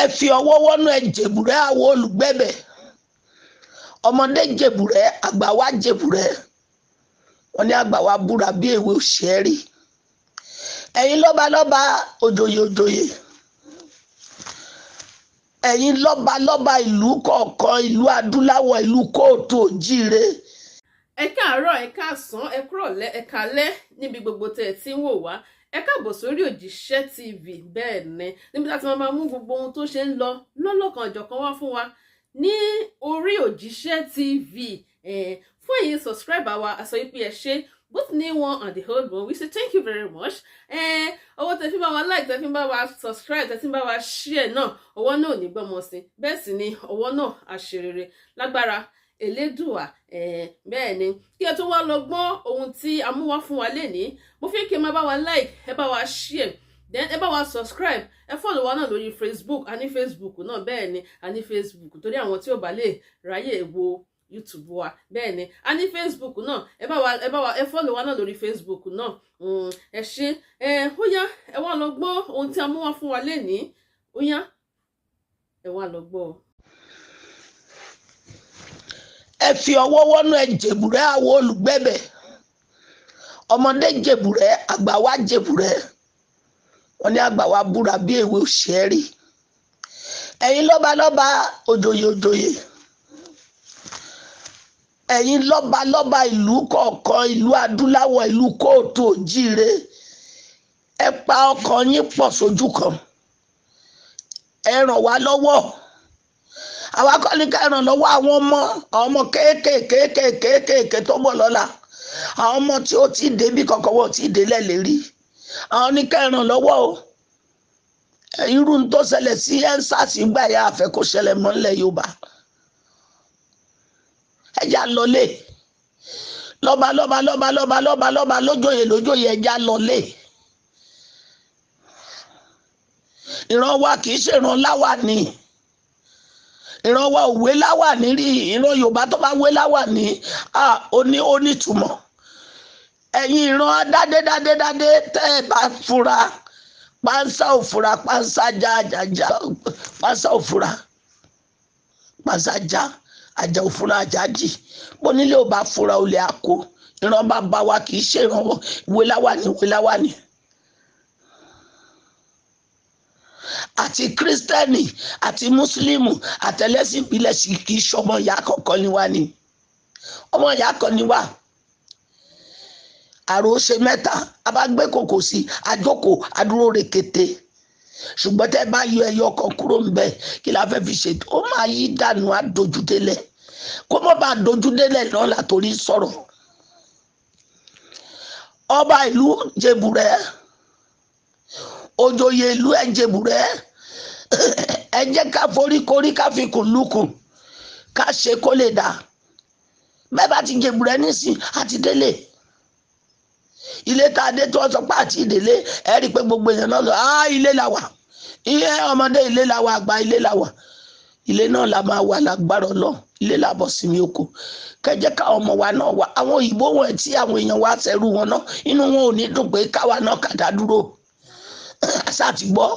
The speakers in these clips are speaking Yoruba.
ẹ fi ọwọ́ wọ́nú ẹ jèbùrẹ́ àwọn olùgbẹ́bẹ̀ ọmọdé jèbùrẹ́ àgbà wa jèbùrẹ́ wọ́n ní àgbà wa búra bí èwe òṣèré ẹ̀yin lọ́balọ́ba òjòyè ẹ̀yin lọ́balọ́ba ìlú kọ̀ọ̀kan ìlú adúláwọ̀ ìlú kóòtù òjíire. ẹ káàárọ̀ ẹ káàsán ẹ kúrọ̀lẹ́ ẹ kálẹ́ níbi gbogbo tẹ́ ẹ ti ń wò wá ẹ káàbọ̀ sórí Òjíṣẹ́ TV bẹ́ẹ̀ ni níbi láti máa mú gbogbo ohun tó ṣe ń lọ lọ́lọ́kan ọ̀jọ̀kan wá fún wa ní orí Òjíṣẹ́ TV fún èyí subscriber wa àsọ yìí pé ẹ ṣe both new one and the old one we say thank you very much owó tẹ́ fi bá wa like tẹ́ fi bá wa subscribe tẹ́ fi bá wa share náà ọwọ́ náà ò ní gbọ́mọ sí bẹ́ẹ̀ sì ni ọwọ́ náà àṣerere lágbára Elédùà bẹ́ẹ̀ ni kí ẹ tó wá lọ gbọ́ ohun tí a mú wá fún wa lénìí mo fi kí ẹ máa bá wa like ẹ bá wa share then ẹ bá wa subscribe ẹ follow wa náà lórí Facebook a ní Facebook náà bẹ́ẹ̀ ni a ní Facebook torí àwọn tí ò bá lè ráyè wo YouTube wa bẹ́ẹ̀ ni a ní Facebook náà ẹ follow wa náà lórí Facebook náà ẹ ṣé ó yá ẹ wá lọ gbọ́ ohun tí a mú wá fún wa lénìí ó yá ẹ wá lọ gbọ́. ẹ fi ọwọ́ wọ́nú ẹ jèbùrẹ́ àwọn olùgbẹ́bẹ̀ ọmọdé jèbùrẹ́ àgbà wa jèbùrẹ́ wọ́n ní àgbà wa búra bí èwe òṣèré ẹ̀yin lọ́balọ́ba òjòyè ẹ̀yin lọ́balọ́ba ìlú kọ̀ọ̀kan ìlú adúláwọ̀ ìlú kóòtù òjíire ẹ pa ọkàn yín pọ̀ sójú kan ẹ ràn wá lọ́wọ́ àwa kọ́ ní ká ràn lọ́wọ́ àwọn ọmọ kéékèèké tó bọ̀ lọ́la àwọn ọmọ tí ó ti dé bí kankan wọ́n ti dé lẹ́lẹ́rí àwọn ní ká ràn lọ́wọ́ o irú tó ṣẹlẹ̀ sí ẹ́ńsàsì gbà yà àfẹ́ kó ṣẹlẹ̀ mọ́ nílẹ̀ Yorùbá ẹja lọlé lọ́ba lójòyè ẹja lọlé ìran wa kì í ṣèràn láwà ní ìran wa ò wé láwà ní rí ìran Yorùbá tó bá wé láwà ní ó nítumọ̀ ẹ̀yin ìran adádé tẹ́ ẹ bá fura pánsá ò fura pánsá já pánsá ò fura pánsá já àjà ò fura àjà jì bónílé ò bá fura olè àkó ìran bàbá wa kì í ṣèràn wé láwà ní. àti kírísítẹ́nì àti mùsùlùmù àtẹlẹ́sìn ìbílẹ̀ sì kì í ṣọmọ ìyá kọ̀ọ̀kan ni wá ni ọmọ ìyá kan ni wá àrò ṣe mẹ́ta abágbé kòkò sí àjókòó àdúró rekete ṣùgbọ́n tẹ́ bá yọ ẹyọ kan kúrò ń bẹ kí la fẹ́ fi ṣètò ó máa yí dànù àdójúdélẹ̀ kó mọ́ bá dójúdélẹ̀ náà látòrí sọ̀rọ̀ ọba ìlú jèbùrẹ́ òjòyè ìlú ẹ jèbùrẹ́ ẹ jẹ́ ká foríkorí ká fi kùn lukùn ká ṣe kó lè dà bẹ́ẹ̀ bá ti jèbùrẹ́ nísìn àti délé ilé tá a dé tó sọ pé àti ìdílé ẹ rí i pé gbogbo èèyàn náà lọ ilé la wà ilé ọmọdé ilé la wà àgbà ilé la wà ilé náà la máa wà lágbára Ọlọ́run ilé la bọ̀ sí mi oko kẹjẹ káwọn ọmọ wa náà wà àwọn òyìnbó wọn tí àwọn èèyàn wá ṣẹrú wọn náà inú wọn ò ní dùn pé káwa náà kàdá dúró àṣà àti gbọ́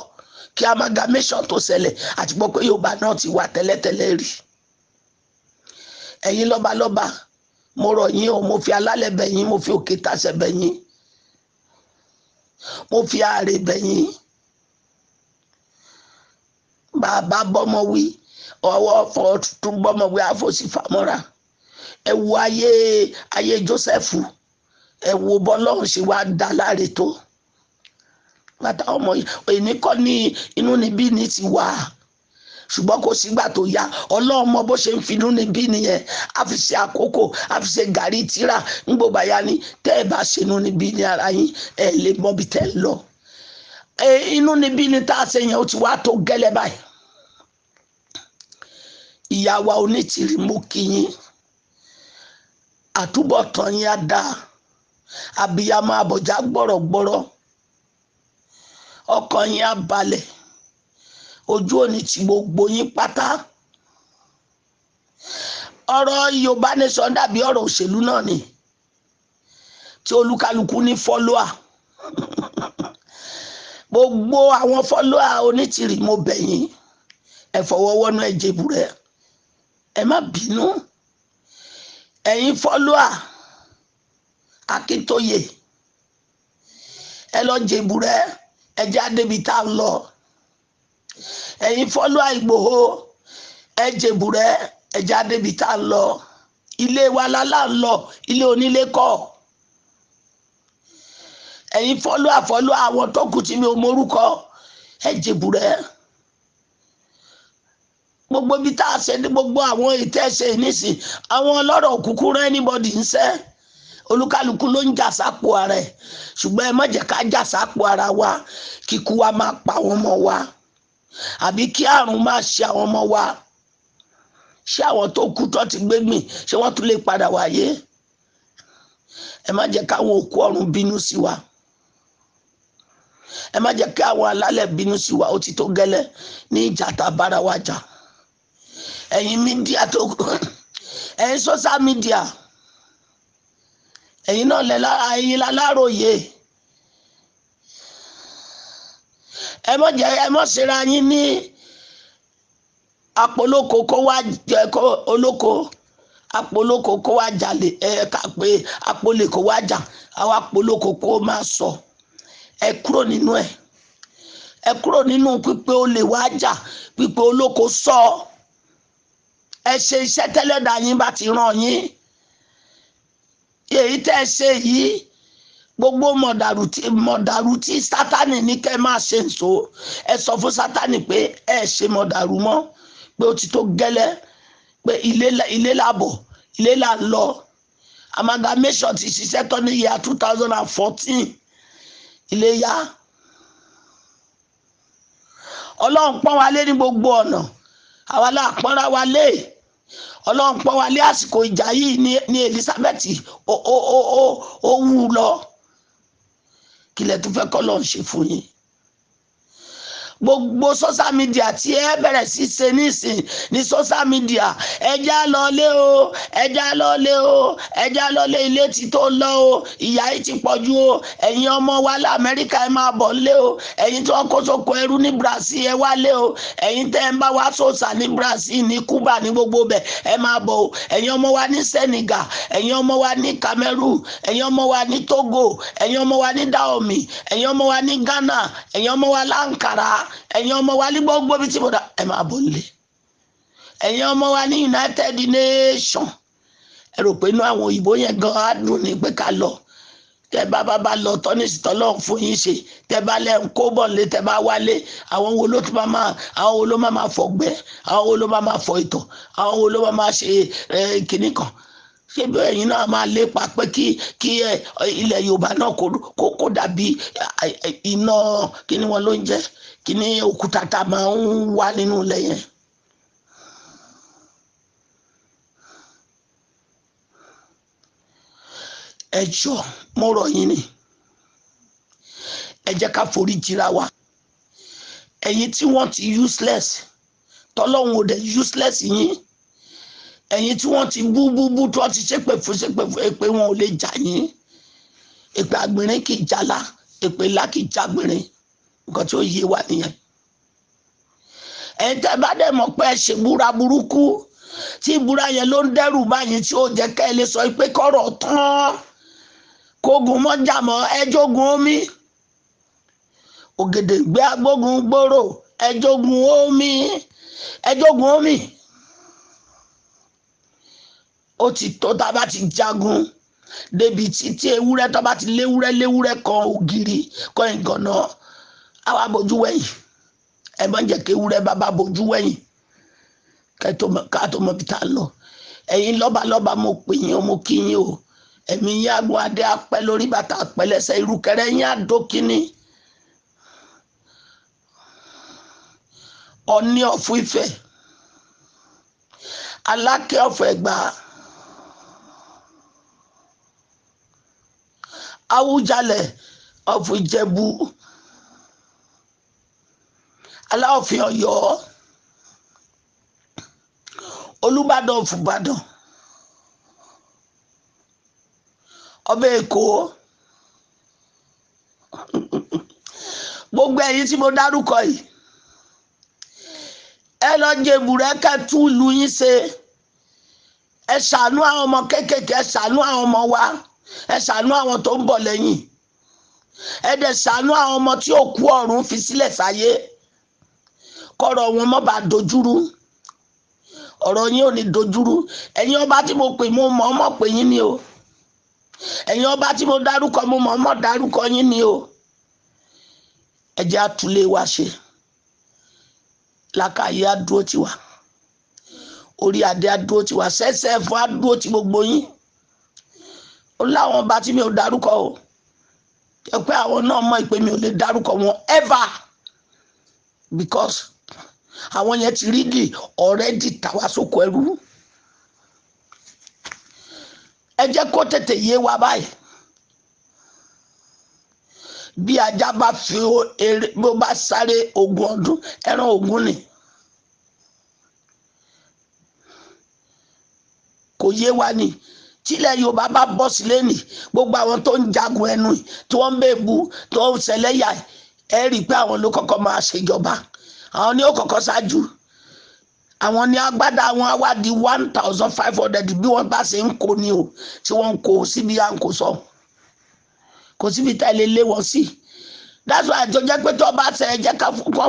kí amalgamation tó ṣẹlẹ̀ àti gbọ́ pé Yorùbá náà ti wà tẹ́lẹ̀tẹ́lẹ̀ rí ẹ̀yin lọ́balọ́ba mo rọ̀ yín o mo fi alálẹ̀ bẹ̀ yín mo fi òkè tàṣẹ bẹ̀ yín mo fi ààrẹ bẹ̀ yín bàbá bọ́mọ wí ọwọ́ ọ̀fọ̀ tún bọ́mọ wí àfọ̀sí fàmọ́ra ẹ wo ayé Jósẹ́fù ẹ wo bọ́lọ́run ṣe wá dá láre tó bàtà ọmọ ẹni kọ́ ní inú níbí ní ti wà ṣùgbọ́n kò sígbà tó yá Ọlọ́run mọ bó ṣe ń finú níbí nìyẹn a fi ṣe àkókò a fi ṣe gàrí tíra ńgbò báyá ni tẹ́ ẹ bá ṣe inú níbí ní ara yín ẹ lè mọ bí tẹ́ ẹ lọ inú níbí ní tá a ṣe yẹn ó ti wá tó gẹ́lẹ́ báyìí Ìyá wa Onítìrí mú kí yín àtúbọ̀tán yín á dáa abiyamọ àbọ̀já gbọ̀rọ̀gbọ̀rọ̀ ọkàn yín á balẹ̀ ojú òní tí gbogbo yín pátá ọ̀rọ̀ Yorùbá nation dàbí ọ̀rọ̀ òṣèlú náà ni tí olúkálukú ní fọ́lọ́à gbogbo àwọn fọ́lọ́à Onítìrí mo bẹ̀ yín ẹ fọwọ́ wọnú ẹ jèbùrẹ́ ẹ má bínú ẹ̀yin fọ́lọ́à Akintoye ẹ lọ jèbùrẹ́ ẹ jẹ́ adébi tá a lọ ẹ̀yin fọ́lọ́à Ìgbòho ẹ jèbùrẹ́ ẹ jẹ́ adébi tá a lọ ilé wa lálá ń lọ ilé onílé kọ́ ẹ̀yin fọ́lọ́à àwọn tó kù tí mi ò mórúkọ ẹ jèbùrẹ́ gbogbo bí tá a ṣe ní gbogbo àwọn ìtẹ́sẹ̀ nísìn àwọn ọlọ́rọ̀ òkùnkùn rẹ anybody ń sẹ́ olúkálùkù ló ń jà sápò ara ẹ̀ ṣùgbọ́n ẹ má jẹ́ ká jà sápò ara wa kíkú wa máa pa àwọn ọmọ wa àbí kí àrùn máa ṣe àwọn ọmọ wa ṣé àwọn tó kú tó ti gbégbìn ṣé wọ́n tún lè padà wáyé ẹ má jẹ́ káwọn òkú ọ̀run bínú sí wa ẹ má jẹ́ kí àwọn alálẹ̀ bínú sí wa ó ti tó gẹ́lẹ́ ní ìjà tá a bára wa jà ẹ̀yin mídíà tó ẹ̀yin social media ẹ̀yin náà ẹ̀yin láláròyé ẹ mọ̀ ṣera yín ní apolóko kó wá jẹ kó olóko apolóko kó wá jalè ká pé apolè kó wá jà àwọn apolóko kó máa sọ ẹ kúrò nínú ẹ kúrò nínú pípé olè wá jà pípé olóko sọ ẹ ṣe iṣẹ́ tẹ́lẹ̀dá yín bá ti ràn yín èyí tẹ́ ẹ ṣe yìí gbogbo mọ̀dàrú tí sátánì ní kẹ́ máa ṣe nso ẹ sọ fún sátánì pé ẹ ṣe mọ̀dàrú mọ́ pé ó ti tó gẹ́lẹ́ pé ilé làbọ̀ ilé là ń lọ amalgamation ti ṣiṣẹ́ tán ní year 2014 ilé yá ọlọ́run pọ́n wa lé ní gbogbo ọ̀nà àwa là pọ́nra wa lé ọlọ́run pọ́n wa lé àsìkò ìjà yìí ní Elizabeth ó wú lọ kí lẹ tún fẹ́ kọ́ lọ́n ṣe fún yín gbogbo social media tí ẹ bẹ̀rẹ̀ sí ṣe nísìn ní social media ẹja lọlé o ẹja lọlé o ẹja lọlé ilé tí tó lọ o ìyà yìí ti pọ̀jù o ẹ̀yin ọmọ wa lamẹ́ríkà ẹ máa bọ̀ lé o ẹ̀yin tí wọ́n kó sóko ẹrú ní Brazil ẹ wá lé o ẹ̀yin tẹ́ ẹ ń bá wa sòsà ní Brazil ní Cuba ní gbogbo bẹ̀ ẹ máa bọ̀ o ẹ̀yin ọmọ wa ní Senegal ẹ̀yin ọmọ wa ní Cameroon ẹ̀yin ọmọ wa ní Togo ẹ̀yin ọmọ wa ní Dahomey ẹ̀yin ọmọ wa ní Ghana ẹ̀yin ọmọ wa l'Ankara ẹ̀yin ọmọ wa ní gbogbo bí tí mo dá ẹ máa bọ̀ nílé ẹ̀yin ọmọ wa ní United Nations ẹ rò pé inú àwọn òyìnbó yẹn gan á dùn ní pé ká lọ tẹ bá lọ tọ́nísì tọ́lọ́run fún yín ṣe tẹ bá lẹ́ ń kó bọ̀ nílé tẹ bá wálé àwọn wo ló tún àwọn wo ló máa fọ̀gbẹ́ àwọn wo ló máa fọ ìtọ̀ àwọn wo ló máa ṣe kinní kan ṣé bí ẹ̀yin náà máa lépa pé kí ilẹ̀ Yorùbá náà kó dàbí iná kíní wọn ló ń jẹ́ kíní òkúta tá a máa ń wá nínú ilẹ̀ yẹn. ẹ jọ̀ọ́ mo rọ̀ yín ni ẹ jẹ́ ká forí jìra wa ẹ̀yin tí wọ́n ti useless tọ́lọ́hun ò dẹ̀ useless yín ẹ̀yin tí wọ́n ti bú tí wọ́n ti ṣépè fún èpè wọn ò lè jà yín èpè àgbìnrín kì í jalá èpè ńlá kì í jágbìnrín nǹkan tí ó yé wa nìyẹn ẹ̀yin tẹ́ bá dẹ̀ mọ̀ pé ẹ ṣe búra burúkú tí ìbúra yẹn ló ń dẹ́rù báyìí tí ó jẹ́ kẹ́ ẹ lè sọ pé kọ́rọ̀ tán kógun mọ́jà mọ́ ẹjọ́gun omi Ògèdèngbé agbógun gbòòrò ẹjọ́gun omi ó ti tó tá a bá ti jagun débi tí ewúrẹ́ tó bá ti léwúrẹ́ kan ògiri kan ìgànnà àwa bójú wẹ̀yìn ẹ má jẹ́ kí ewúrẹ́ bàbá bójú wẹ̀yìn ká tó mọ bí tá a lọ ẹ̀yin lọ́balọ́ba mo pè yín mo kí yín o ẹ̀mí yín agun adé apẹ́ lórí bàtà apẹ́ lẹ́sẹ̀ irúkẹrẹ́ yín àdókínní Ọ̀ọ̀ni of Ifẹ̀ Aláké of Ẹ̀gbá Awùjalẹ̀ of Ìjẹ̀bú Aláàfin Ọ̀yọ́ Olúbàdàn of Ìbàdàn Ọba Èkó gbogbo ẹ̀yin tí mo dárúkọ yìí ẹ lọ jèbùrẹ́ kẹ́ tú ìlú yín ṣe. Ẹ ṣàánú àwọn ọmọ kéékèèké, ẹ ṣàánú àwọn ọmọ wa, ẹ ṣàánú àwọn tó ń bọ̀ lẹ́yìn, ẹ dẹ̀ ṣàánú àwọn ọmọ tí òkú ọ̀run fi sílẹ̀ sáyé, kọ́rọ̀ wọn má bàa dojúrú. Ọ̀rọ̀ yín ò ní dojúrú. Ẹ̀yin ọba tí mo pè, mo mọ̀ ọmọ pè yín ni o. Ẹ̀yin ọba tí mo dárúkọ, mo mọ̀ ọmọ dárúkọ yín ni o. Ẹ jẹ́ àtúlé wa ṣe. Lákàyè á dúró tì wá, orí adé á dúró tì wá, sẹ́sẹ́ fún á dúró tì gbogbo yín. Ó láwọn ọba tí mi ò dárúkọ o, jẹ́ pé àwọn náà mọ̀ pé mi ò lè dárúkọ wọn ever, because àwọn yẹn ti rí di already tàwa sóko ẹrú. Ẹ jẹ́ kó tètè yé wa báyìí. Bí ajá bá fi eré, bó bá sáré ogún ọdún, ẹran ogún ni. Kò yé wa ni. Tílẹ̀ Yorùbá bá bọ́ sílé nì, gbogbo àwọn tó ń jagun ẹnu tí wọ́n ń bèbú tó ń ṣẹlẹ́yà, ẹ rí i pé àwọn ló kọ́kọ́ máa ṣèjọba. Àwọn ni ó kọ́kọ́ ṣáájú. Àwọn ni agbádá wọn á wá di 1,500 bí wọ́n bá ṣe ń kó ni o, tí wọ́n ń kó síbi à ń kó sọ. Kò síbi tá ilé lé wọn sí. That's why tó jẹ́ pé tó bá ṣe ẹ jẹ́ ká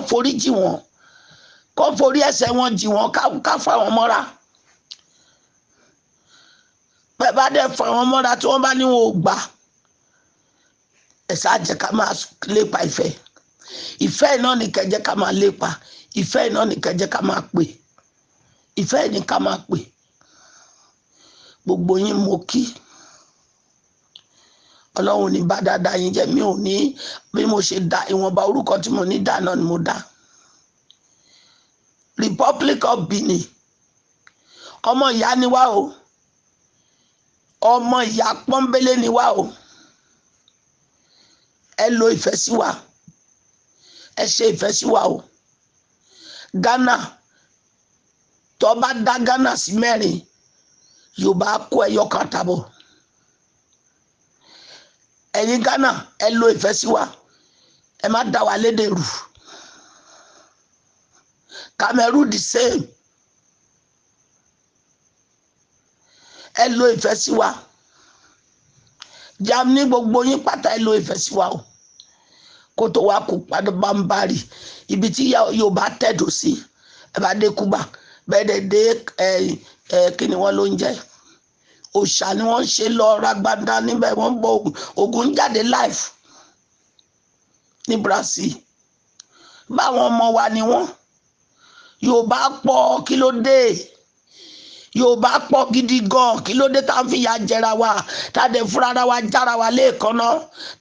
forí jì wọ́n, kó forí ẹ̀ṣẹ̀ wọn jì wọ́n, ká fà wọ́n mọ́ra. Bẹ́ẹ̀ bá dẹ̀ fà wọ́n mọ́ra tí wọ́n bá ní wọn ò gbà, ẹ̀sà jẹ́ ká máa lépa ìfẹ́. Ìfẹ́ iná ni kẹ́ jẹ́ ká máa lépa. Ìfẹ́ iná ni kẹ́ jẹ́ ká máa pè. Ìfẹ́ ni ká máa pè. Gbogbo yín mo kí. Ọlọ́run ní bá dáadáa yín jẹ́. Mi ò ní bí mo ṣe dá ìwọ̀nba orúkọ tí mo ní dá náà ni mo dá. Republic of Benin, ọmọ ìyá ni wá o. Ọmọ ìyá pọ́nbélé ni wá o. Ẹ lo ìfẹ́ sí wa, ẹ ṣe ìfẹ́ sí wa o. Ghana, tó bá dá Ghana sí mẹ́rin, Yorùbá kó ẹyọ kan tàbọ̀. Ẹ̀yin Ghana, ẹ lo ìfẹ́ sí wa, ẹ má dá wa lédè rú. Cameroon the same. Ẹ lo ìfẹ́ sí wa. Germany, gbogbo yín pátá ẹ lo ìfẹ́ sí wa o. Kó tó wá kó padà bá ń bá rí ibi tí Yorùbá tẹ̀dọ̀ sí. Ẹ bá dé Cuba, bẹ́ẹ̀ dé kí ni wọ́n ló ń jẹ́, òòṣà ni wọ́n ń ṣe lọ ragbada níbẹ̀, wọ́n bọ Ògún jáde live ní Brazil. Báwọn ọmọ wa ni wọ́n. Yorùbá pọ̀, kí ló dé? Yorùbá pọ̀ gidi gan, kí ló dé tá ń fìyà jẹra wa, tá dẹ̀ fúnra ara wa jára wa léèkánná,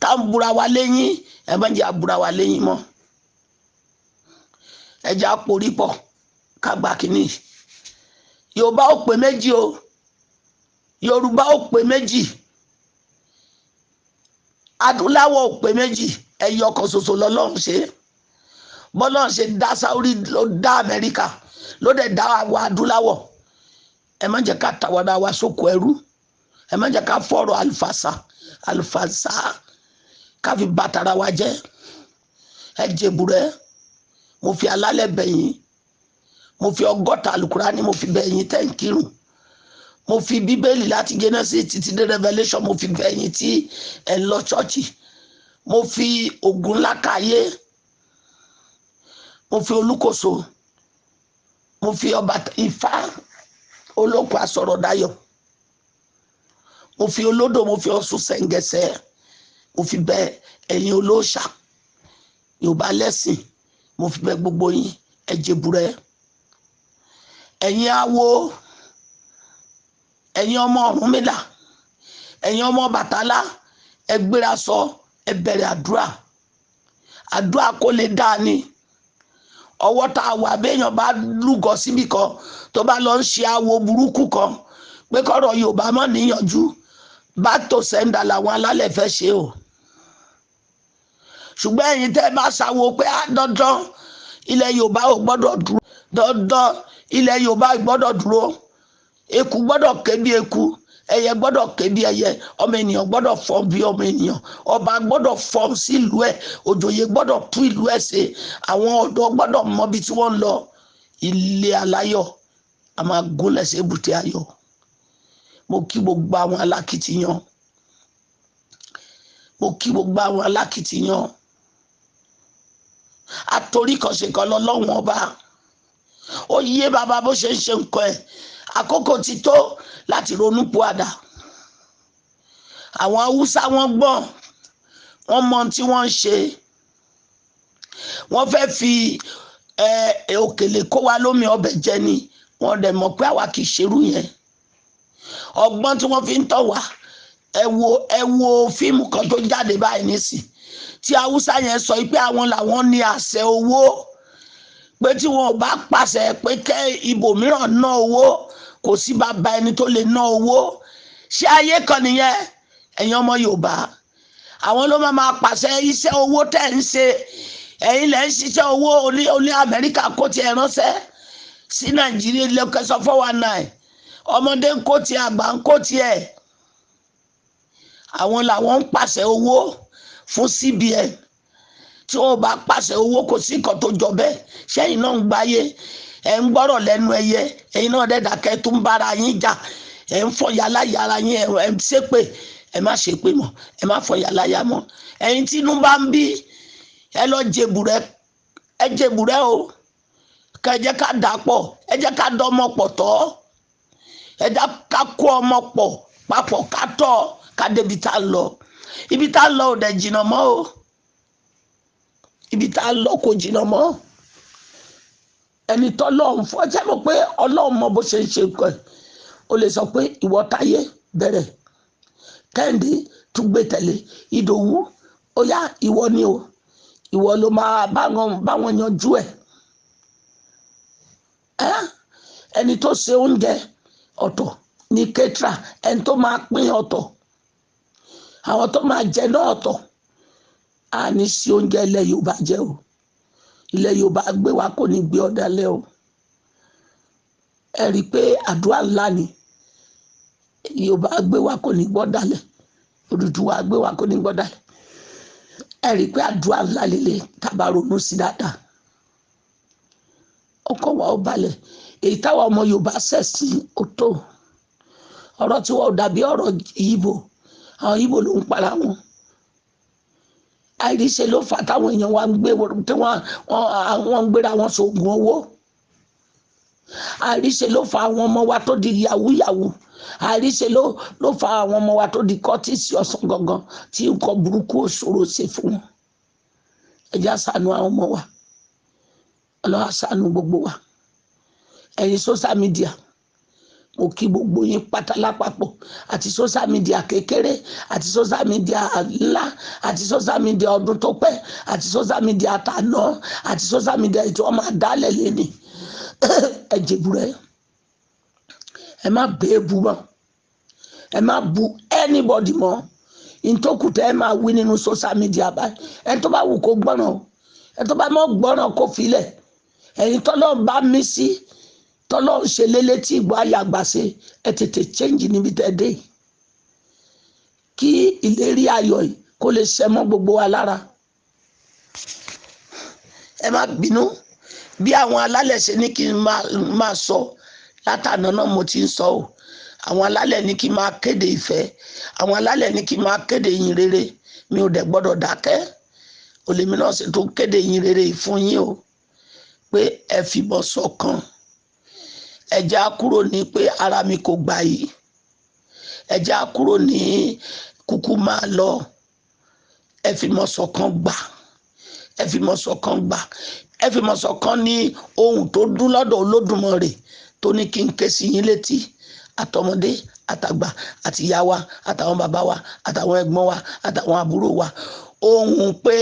tá ń búra wa léyìn. Ẹ má jẹ́ àbúra wa léyìn mọ́. Ẹ jẹ́ àpòrí pọ̀ ká gbà kínní. Yorùbá ò pé méjì o. Yorùbá ò pé méjì. Adúláwọ̀ ò pé méjì. Ẹyọ kan ṣoṣo lọ́lọ́run ṣe. Bọ́lọ́run ṣe dá Saudi ló dá Amẹ́ríkà, ló dẹ̀ dá wa adúláwọ̀. Ẹ má jẹ́ ká tàwádà wa sóko ẹrú. Ẹ má jẹ́ ká fọ̀rọ̀ àlùfàṣà ká fi bàtàrà wa jẹ́. Ẹ jèbùrẹ́, mo fi alálẹ̀ bẹ̀yìn, mo fi 100 Àlùkùránì mo fi bẹ̀yìn tẹ́ ń kírun, mo fi Bíbélì láti Genesis títí dé Revelation mo fi bẹ̀yìn tí ẹ ń lọ ṣọ́ọ̀ṣì, mo fi Ògún lákàyé, mo fi Olúkòso, mo fi ọba Ifá Olóko Asọ̀rọ̀dáyọ̀, mo fi Olódò, mo fi Ọ̀ṣun Ṣẹ̀ǹgẹ̀ṣẹ̀, mo fi bẹ ẹ̀yin olóòṣà Yorùbá lẹ́sìn, mo fi bẹ gbogbo yín. Ẹ jèbùrẹ́, ẹ̀yin awo, ẹ̀yin ọmọ Ọ̀rúnmìlà, ẹ̀yin ọmọ Bàtálá, ẹ gbéra sọ, ẹ bẹ̀rẹ̀ àdúrà. Àdúrà kó lè dáa ni. Ọwọ́ tá a wà béèyàn bá lúgọ síbì kan tó bá lọ ń ṣe awo burúkú kan pé kọ́rọ̀ Yorùbá mọ́ níyànjú, back to sender làwọn alálẹ̀ fẹ́ ṣe o. Ṣùgbọ́n ẹ̀yin tẹ́ bá ṣàwo pé dandan ilẹ̀ Yorùbá ò gbọ́dọ̀ dúró, dandan ilẹ̀ Yorùbá ò gbọ́dọ̀ dúró, eku gbọ́dọ̀ ké bí eku, ẹyẹ gbọ́dọ̀ ké bí ẹyẹ, ọmọ ènìyàn gbọ́dọ̀ fọ́n bí ọmọ ènìyàn, ọba gbọ́dọ̀ fọ́n sí ìlú ẹ̀, òjòyè gbọ́dọ̀ tún ìlú ẹ̀ ṣe, àwọn ọ̀dọ́ gbọ́dọ̀ mọ ibi tí wọ́n ń lọ. ilé aláyọ̀ a máa gúnlẹ̀ sí èbúté ayọ̀. Mo kí gbogbo àwọn alákìtìyàn, mo kí gbogbo àwọn alákìtìyàn. Àtorí kan ṣe kan lọ́lọ́run ọba, ó yé bàbá bó ṣe ń ṣe nǹkan ẹ̀. Àkókò ti tó láti ronú pìwàdà. Àwọn Haúsá wọ́n gbọ́n, wọ́n mọ tí wọ́n ń ṣe. Wọ́n fẹ́ fi òkèlè kó wa lómi ọbẹ̀ jẹ ni. Wọ́n dẹ̀ mọ̀ pé àwa kì í ṣerú yẹn. Ọgbọ́n tí wọ́n fi ń tọ̀ wá, ẹ wo fíìmù kan tó jáde báyìí nísìn tí Haúsá yẹn sọ pé àwọn làwọn ní àṣẹ owó, pé tí wọn ò bá pàṣẹ pé kẹ́ ibòmíràn ná owó, kò sí bàbá ẹni tó lè ná owó. Ṣé ayé kan nìyẹn? Ẹ̀yin ọmọ Yorùbá, àwọn ló máa pàṣẹ iṣẹ́ owó tẹ̀ ń ṣe. Ẹ̀yin lẹ́ ń ṣiṣẹ́ owó oní Amẹ́ríkà kó tiẹ̀ ránṣẹ́ sí Nàìjíríà lẹ́kẹ̀sọ́ 419. Ọmọdé ń kó tiẹ̀, àgbà ń kó tiẹ̀. Àwọn làwọn ń pàṣẹ owó fún CBN. Tí wọ́n bá pàṣẹ owó kò sí nǹkan tó jọ bẹ́ẹ̀. Ṣẹ́yìn náà ń gbáyé, ẹ̀ ń gbọ́rọ̀ lẹ́nu ẹyẹ, ẹ̀yin náà dẹ́dàkẹ́ tó ń bára yín jà, ẹ̀ ń fọ yàrá yàrá yín, ẹ̀ ń ṣépè. Ẹ má ṣépè mọ́, ẹ má fọ yàrá yà mọ́. Ẹ̀yin tí inú bá ń bí, ẹ lọ jèbùrẹ́, ẹ jèbùrẹ́ o. Ká ẹ jẹ́ ká dàpọ̀, ẹ jẹ́ ká dọ́mọ pọ̀ tọ́, ẹ jẹ́ ká kó ọmọ pọ̀ papọ̀ ká tọ́, ká débi tá a lọ. Ibi tá a lọ ò dẹ̀ jìnnà mọ́ o. Ibi tá a lọ kò jìnnà mọ́. Ẹni tọ́lọ́run fún ẹ jẹ́ mọ̀ pé Ọlọ́run mọ bó ṣe ń ṣe nǹkan ẹ̀. O lè sọ pé ìwọ Táyé bẹ̀rẹ̀, Kẹ́hìndé tún gbé tẹ̀lé, Ìdòwú ó yá ìwọ ni o, ìwọ ló máa bá wọn yanjú ẹ̀. Ẹni tó ṣe oúnjẹ ọ̀tọ̀ ní kẹ́tìrà, ẹni tó máa pín ọ̀tọ̀, àwọn tó máa jẹ náà ọ̀tọ̀. A ní sí oúnjẹ ilẹ̀ Yorùbá jẹ́ o. Ilẹ̀ Yorùbá gbé wa kò ní gbé ọ̀dàlẹ̀ o. Ẹ rí i pé àdúrà ńlá ni. Yorùbá gbé wa kò ní gbọ́dàlẹ̀, Odùduwà gbé wa kò ní gbọ́dàlẹ̀. Ẹ rí i pé àdúrà ńlá lélẹ̀ tábà ronú sí dáadáa. Ọkàn wa ó balẹ̀. Èyí táwa ọmọ Yorùbá ṣẹ̀ sí ó tó. Ọ̀rọ̀ tí wọ́n dàbí ọ̀rọ̀ Ìgbò, àwọn Ìgbò ló ń para wọn. Àìríṣe ló fà táwọn èèyàn wa ń gbé tí wọ́n ń gbéra wọn sóògùn owó. Àìríṣe ló fà àwọn ọmọ wa tó di yàwúyàwú. Àìríṣe ló fà àwọn ọmọ wa tó di kọ́tìsì ọ̀sán gangan tí nǹkan burúkú òṣòro ṣe fún wọn. Ẹ jẹ́ á ṣàánú àwọn ọmọ wa. Ọlọ́run á ṣàánú gbogbo wa. Ẹ̀yin social media, mo kí gbogbo yín pátá lápapọ̀, àti social media kékeré, àti social media ńlá, àti social media ọdún tó pẹ́, àti social media àtàná, àti social media tí wọ́n máa dálẹ̀ lẹ́ni. Ẹ jèbùrẹ́, ẹ má bẹ́ẹ̀bù mọ́, ẹ má bu anybody mọ́. Ìtòkùtẹ́ ẹ máa wí nínú social media báyìí. Ẹni tó bá wù kó gbọ́ràn o, ẹni tó bá mọ́ gbọ́ràn kó filẹ̀. Ẹ̀yin tọ́lọ́run bá mí sí, tọ́lọ́run ṣe lélẹ̀ tí ìgbọ́ ayàgbà ṣe, ẹ tètè change níbi tẹ́ dé, kí ìlérí ayọ̀ yìí kó lè ṣẹ mọ́ gbogbo wa lára. Ẹ má bínú bí àwọn alálẹ̀ ṣe ní kí n máa sọ látàná náà mo ti ń sọ o. Àwọn alálẹ̀ ní kí n máa kéde ìfẹ́, àwọn alálẹ̀ ní kí n máa kéde ìyìn rere. Mi ò dẹ̀ gbọ́dọ̀ dákẹ́. Olèmi náà sì tún kéde ìyìn rere fún yín o, pé ẹ fìbọn ṣọ̀kan. Ẹ jẹ́ á kúrò ní pé ara mi kò gbà yìí. Ẹ jẹ́ á kúrò ní kúkú máa lọ. Ẹ fìmọ̀ ṣọ̀kan gbà. Ẹ fìmọ̀ ṣọ̀kan gbà. Ẹ fìmọ̀ ṣọ̀kan ní ohun tó dún lọ́dọ̀ Olódùmarè tó ní kí n ké sí yín létí. Àtọmọdé, àtàgbà, àti ìyá wa, àtàwọn bàbá wa, àtàwọn ẹ̀gbọ́n wa, àtàwọn àbúrò wa. Ohun pé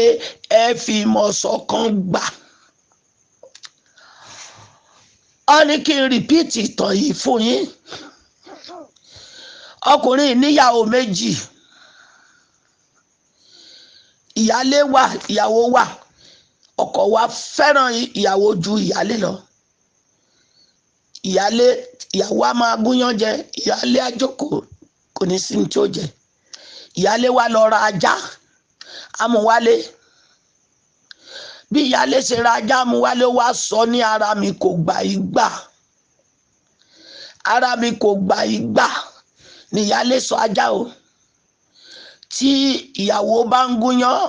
ẹ fìmọ̀ ṣọ̀kan gbà. Ó ní kí n rìpíìtì ìtàn yìí fún yín. Ọkùnrin níyàwó méjì. Ìyálé wà, ìyàwó wà. Ọkọ wa fẹ́ràn ìyàwó ju ìyálé lọ. Ìyàwó a máa gúnyán jẹ, ìyálé á jókòó, kò ní sí ní tí ó jẹ. Ìyálé wa lọ ra ajá, amúwálé. bí ìyálé ṣe ra ajá mu wálé wá sọ ní ara mi kò gbà ìgbà, ara mi kò gbà ìgbà ni ìyálé sọ ajá o. Tí ìyàwó bá ń gúnyán,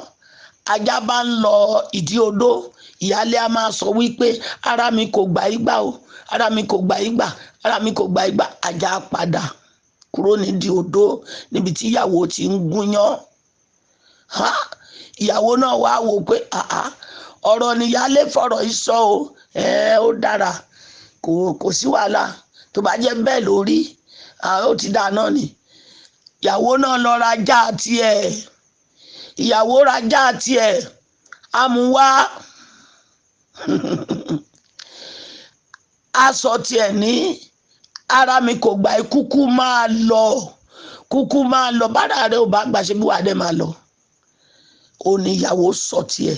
ajá bá ń lọ ìdí odó, ìyálé a máa sọ wípé ara mi kò gbà ìgbà o, ara mi kò gbà ìgbà, ara mi kò gbà ìgbà. Ajá padà kúrò nídìí odó níbi tí ìyàwó ti ń gúnyán. Ìyàwó náà wá wò pé ọ̀rọ̀ níyálé fọ̀rọ̀ ìsọ o, ó dára, kò sí wàhálà, tó bá jẹ́ bẹ́ẹ̀ lórí ó ti dáa náà ni. Ìyàwó náà lọ ra ajá tiẹ̀, ìyàwó ra ajá tiẹ̀, amúwá aṣọ tiẹ̀ ní ara mi kò gbà kúkú máa lọ, kúkú máa lọ, bára rẹ ò bá gbà ṣe bí wàá dé máa lọ. Ó ní ìyàwó sọ tiẹ̀,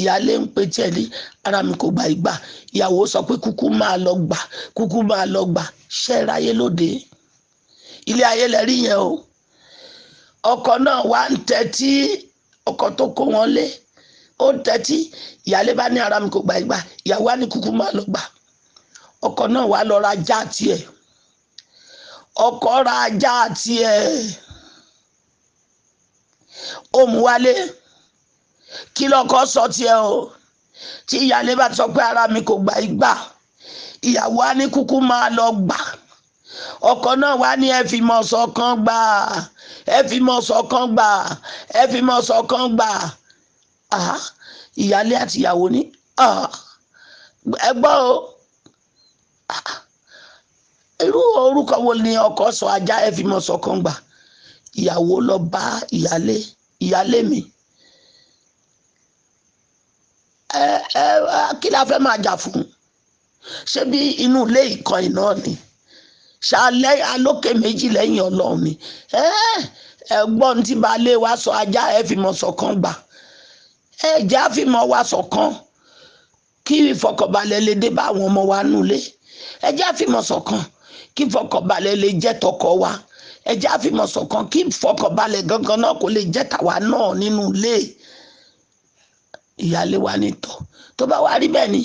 ìyálé ń pe tiẹ̀ ní ara mi kò gbà ìgbà, ìyàwó sọ pé kúkú máa lọ gbà, kúkú máa lọ gbà. Ṣẹ́ra ayé lóde, ilé ayé lẹ rí yẹn o. Ọkọ náà wá ń tẹ́tí, ọkọ tó kó wọn lé ó ń tẹ́tí, ìyálé bá ní ara mi kò gbà ìgbà, ìyàwó á ní kúkú máa lọ gbà. Ọkọ náà wá lọ ra ajá tiẹ̀, ọkọ ra ajá tiẹ̀, ó mú wálé. Kí lọkọ sọ tiẹ̀ o? Tí ìyálé bá sọ pé ara mi kò gbà ìgbà, ìyàwó á ní kúkú máa lọ gbà. Ọkọ náà wá ní ẹ fi mọ̀ ṣọ̀kan gbà, ẹ fi mọ̀ ṣọ̀kan gbà, ẹ fi mọ̀ ṣọ̀kan gbà. Ìyálé àti ìyàwó ní ẹ gbọ́ o, irú orúkọ wo ni ọkọ sọ ajá ẹ fi mọ̀ ṣọ̀kan gbà? Ìyàwó lọ bá ìyálé, ìyálé mi, kí la fẹ́ máa jà fún? Ṣé bí inú ilé ìkan iná ni? Ṣàlẹ́ alókè méjì lẹ́yìn Ọlọ́run ni? Ẹ̀gbọ́n tí baálé wa sọ ajá ẹ fi mọ̀ ṣọ̀kan gbà, ẹ jẹ́ á fi mọ̀ wa ṣọ̀kan kí ìfọkànbalẹ̀ lè dé bá àwọn ọmọ wa nulé. Ẹ jẹ́ á fi mọ̀ ṣọ̀kan kí ìfọkànbalẹ̀ lè jẹ́ tọkọ wa. Ẹ jẹ́ á fi mọ̀ ṣọ̀kan kí ìfọkànbalẹ̀ gangan náà kò lè jẹ́ tàwa náà nínú ilé. Ìyálé wa ní tọ̀, tó bá wá rí bẹ́ẹ̀ ni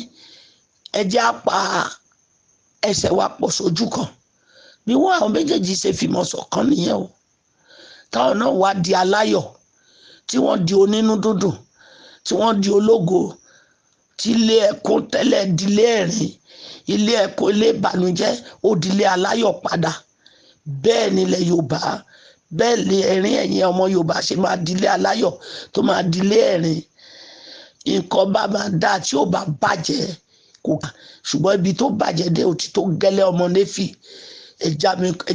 ẹ jẹ́ á pa ẹsẹ̀ wa pọ̀ sójú kan. Bí wọ́n àwọn méjèèjì ṣe fìmọ̀ ṣọ̀kan nìyẹn o. Táwọn náà wá di aláyọ̀, tí wọ́n di onínú dúndùn, tí wọ́n di ológo, tí ilé ẹkún tẹ́lẹ̀ dilé ẹ̀rín, ilé ẹkún ilé ìbànújẹ́ ó dilé aláyọ̀ padà. Bẹ́ẹ̀ nílẹ̀ Yorùbá, bẹ́ẹ̀ lè ẹ̀rín ẹ̀yin ọmọ Yorùbá ṣe máa dilé aláyọ̀ tó máa dilé ẹ̀rín. Nǹkan bá máa dá tí ó bá bàjẹ́ kò kà, ṣùgbọ́n ibi tó bàjẹ́ dé ó ti tó gẹ́lẹ́ ọmọ Néfì. Ẹ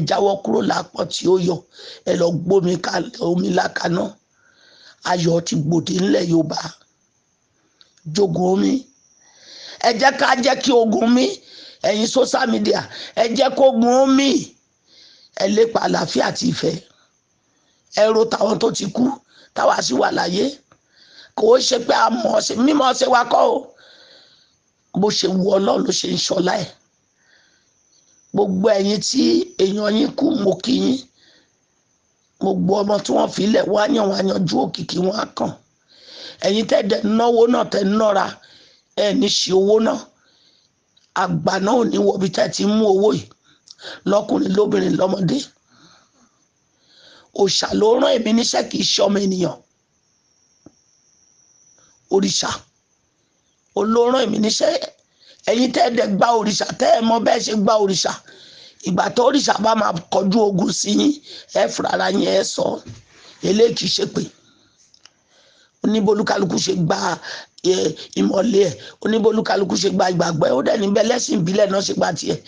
jáwọ́ kúrò lápọ̀ tí ó yọ, ẹ lọ gbómi omi lákaná. Ayọ̀ ti gbòde ńlẹ̀ Yorùbá, jogun omi. Ẹ jẹ́ ká jẹ́ kí ogun mi, ẹ̀yin social media, ẹ jẹ́ kó gun omi. Ẹ lépa àlàáfíà àti ìfẹ́. Ẹ ro tàwọn tó ti kú, táwa sì wà láyé. Kò ṣe pé a mọ̀ ṣe mímọ̀ ṣe wa kọ́ o, bó ṣe wu Ọlọ́run ló ṣe ń ṣọlá ẹ̀. Gbogbo ẹ̀yin tí èèyàn yín kú, mo kí yín. Gbogbo ọmọ tí wọ́n fi lẹ̀ wá yanjú òkìkí wọn á kàn. Ẹ̀yin tẹ́ dẹ̀ náwó náà tẹ́ nọ́ra, ẹ ní ṣe owó náà. Àgbà náà ò ní wọ bí tẹ́ ti mú owó yìí, lọ́kùnrin lóbìnrin lọ́mọdé. Òòṣà ló rán èmi níṣẹ́, kì í ṣe ọmọ ènìyàn. Òrìṣà olórán èmi níṣẹ́. Ẹ̀yin tẹ́ dẹ̀ gba òrìṣà, tẹ́ ẹ mọ bẹ́ẹ̀ ṣe gba òrìṣà. Ìgbà tó òrìṣà bá máa kọjú ogun sí yín, ẹ fúnra ara yín ẹ sọ, eléyìí kì í ṣe pé. Oníbolúkálukú ṣe gba ìmọ̀lẹ̀ ẹ̀, oníbolúkálukú ṣe gba ìgbàgbọ́ ẹ̀, ó dẹ̀ níbẹ̀ lẹ́sìn ìbílẹ̀ náà ṣe gba tiẹ̀.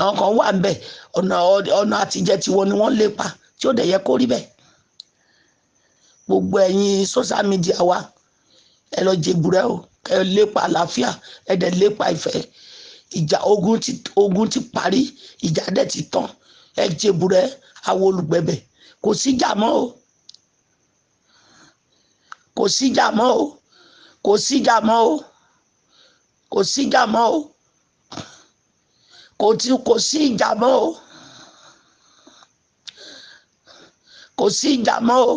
Àwọn kan wà ń bẹ̀, ọ̀nà àtijẹ́ tiwọn ni wọ́n lépa, tí ó dẹ̀ yẹ kó rí bẹ́ẹ̀. Gbogbo ẹ̀yin social media wa, ẹ lọ jèbùrẹ́ o, ẹ lépa àlàáfíà, ẹ dẹ̀ lépa ìfẹ́. Ìjà ogun ti parí, ìjà dẹ̀ ti tán. Ẹ jèbùrẹ́ àwọn olùgbẹ̀bẹ̀, kò síjà mọ́ o, kò síjà mọ́ o, kò síjà mọ́ o, kò síjà mọ́ o, kò sí ìjà mọ́ o, kò sí ìjà mọ́ o.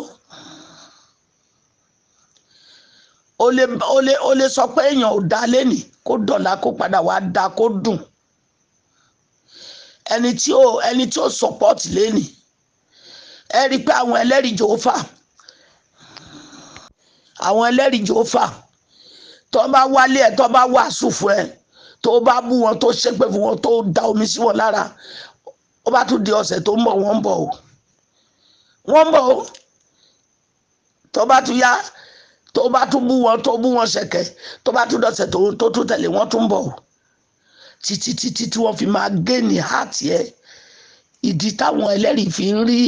ó lè sọ pé èèyàn ò dá lẹ́nì kó dọ̀la kó padà wá dá kó dùn. ẹni tí ó support lẹ́nì ẹ rí i pé àwọn ẹlẹ́rìí Jèhófà tó bá wálé ẹ tó bá wàásù fún ẹ tó bá bú wọn tó ṣépè fún wọn tó da omi sí wọn lára ó bá tún di ọ̀sẹ̀ tó ń bọ̀ wọ́n ń bọ̀ o tó bá tún yá tó bá tún bú wọn ṣẹ̀kẹ̀ tó bá tún dọ̀sẹ̀ tó tún tẹ̀lé wọ́n tún bọ̀ o títí tí wọ́n fi máa gé ní àti ẹ ìdí táwọn ẹlẹ́rìí fi ń rí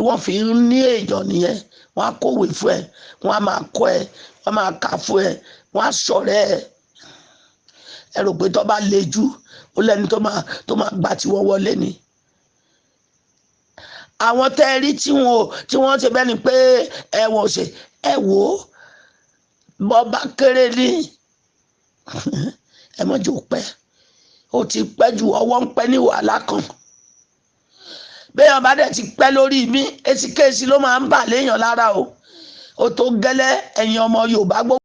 wọ́n fi ń ní èèyàn nìyẹn wọ́n á kówé fún ẹ wọ́n á máa kọ́ ẹ wọ́n máa kà fún ẹ wọ́n á ṣọ̀rẹ́ ẹ rò pé tó bá le jù ó lẹ́ni tó máa gbà tí wọ́n wọlé ni. àwọn tẹ́ẹ̀rí tí wọ́n ṣe bẹ́ẹ̀ ni pé ẹ̀wọ̀n ṣe ẹ wò ó bọ́ bá kéré ní ẹ mọ́jọ́ pẹ́ ó ti pẹ́ jù ọwọ́ ń pẹ́ ní wàhálà kan béèyàn bá dẹ̀ ti pẹ́ lórí mi èsì kéèsì ló máa ń bà léèyàn lára o ó tó gẹ́lẹ́ ẹ̀yin ọmọ Yorùbá gbogbo.